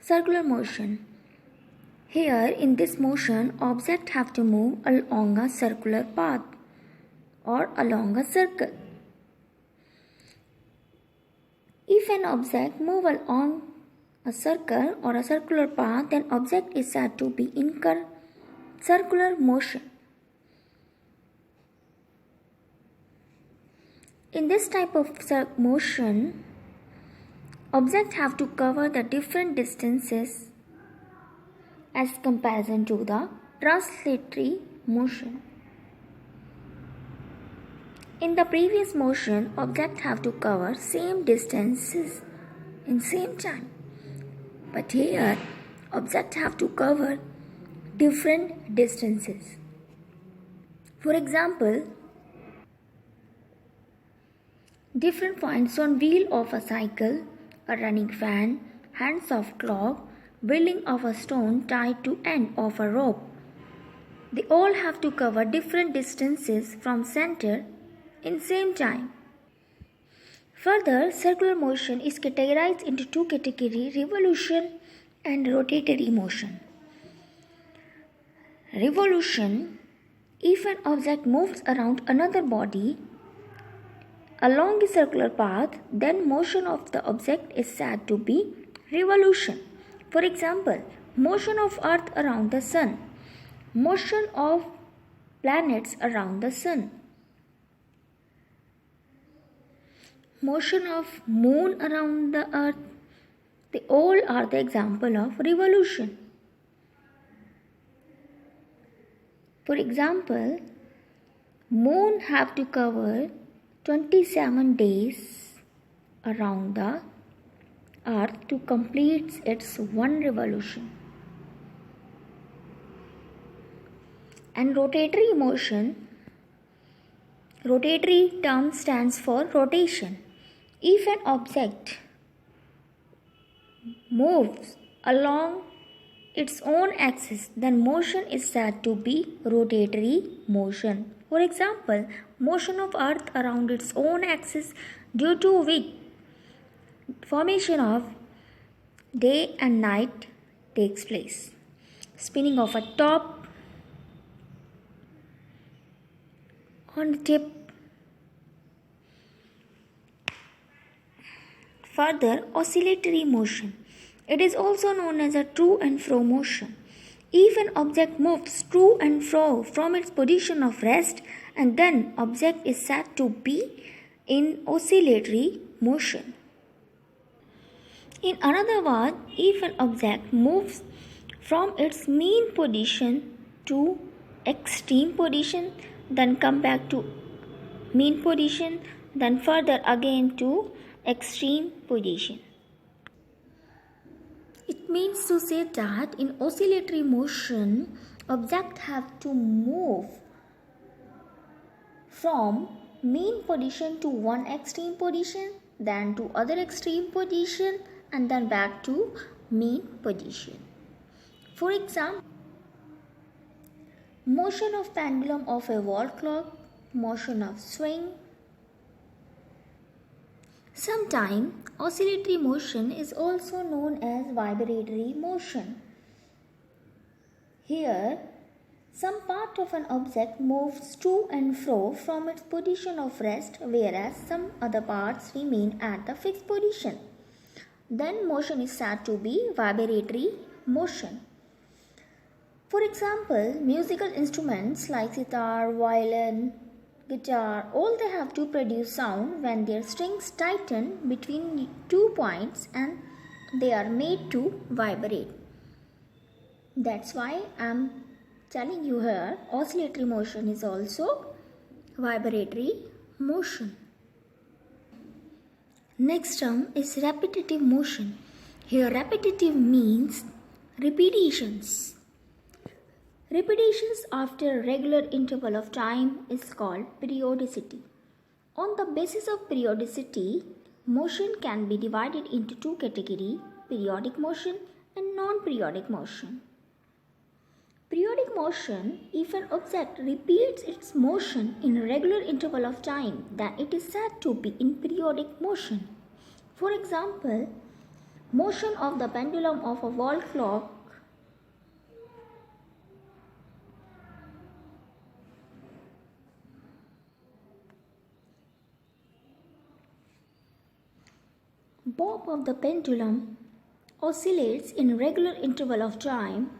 Circular motion. Here in this motion, objects have to move along a circular path or along a circle. If an object moves along a circle or a circular path, then object is said to be in circular motion. In this type of motion, objects have to cover the different distances as comparison to the translatory motion. In the previous motion, objects have to cover same distances in same time. But here, objects have to cover different distances. For example, different points on wheel of a cycle, a running fan, hands of clock, wheeling of a stone tied to end of a rope. They all have to cover different distances from center in same time. Further, circular motion is categorized into two categories: revolution and rotatory motion. Revolution: if an object moves around another body along a circular path, then motion of the object is said to be revolution. For example, motion of Earth around the Sun, motion of planets around the Sun, motion of Moon around the Earth. They all are the example of revolution. For example, Moon have to cover 27 days around the Earth to complete its one revolution. And rotatory motion, rotatory term stands for rotation. If an object moves along its own axis, then motion is said to be rotatory motion. For example, motion of Earth around its own axis, due to which formation of day and night takes place. Spinning of a top on the tip. Further, oscillatory motion. It is also known as a to and fro motion. If an object moves to and fro from its position of rest, and then object is said to be in oscillatory motion. In another word, if an object moves from its mean position to extreme position, then come back to mean position, then further again to extreme position. It means to say that in oscillatory motion, objects have to move from mean position to one extreme position, then to other extreme position, and then back to mean position. For example, motion of pendulum of a wall clock, motion of swing. Sometimes oscillatory motion is also known as vibratory motion. Here, some part of an object moves to and fro from its position of rest, whereas some other parts remain at the fixed position. Then motion is said to be vibratory motion. For example, musical instruments like sitar, violin, guitar, all they have to produce sound when their strings tighten between 2 points and they are made to vibrate. That's why I'm telling you here, oscillatory motion is also vibratory motion. Next term is repetitive motion. Here repetitive means repetitions. Repetitions after a regular interval of time is called periodicity. On the basis of periodicity, motion can be divided into two categories: periodic motion and non-periodic motion. Periodic motion, if an object repeats its motion in a regular interval of time, then it is said to be in periodic motion. For example, Motion of the pendulum of a wall clock bob of the pendulum oscillates in regular interval of time,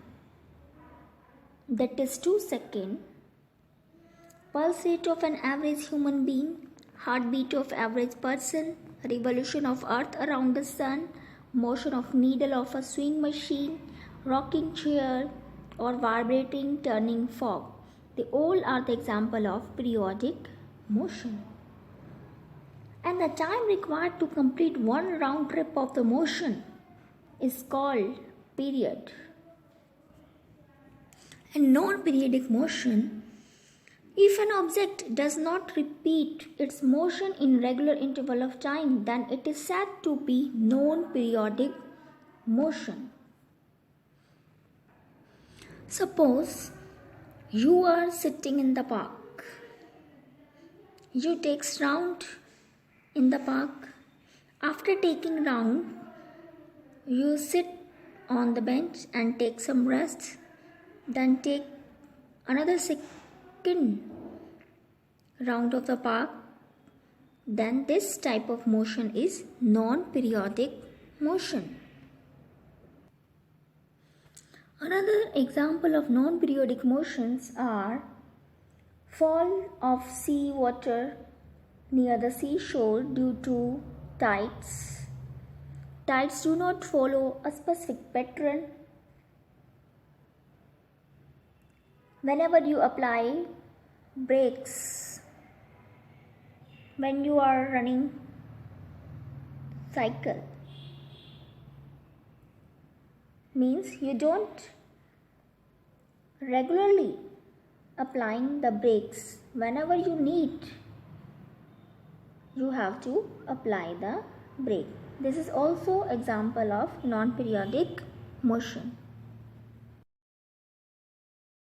that is 2 seconds. Pulse rate of an average human being, heartbeat of average person, revolution of earth around the sun, motion of needle of a swing machine, rocking chair, or vibrating turning fork. They all are the example of periodic motion. And the time required to complete one round trip of the motion is called period. In non-periodic motion, if an object does not repeat its motion in regular interval of time, then it is said to be non-periodic motion. Suppose you are sitting in the park. You take round in the park. After taking round, you sit on the bench and take some rest. Then take another second round of the park. Then this type of motion is non-periodic motion. Another example of non-periodic motions are fall of sea water near the seashore due to tides. Tides do not follow a specific pattern. Whenever you apply brakes, when you are running cycle, means you don't regularly applying the brakes. Whenever you need, you have to apply the brake. This is also example of non-periodic motion.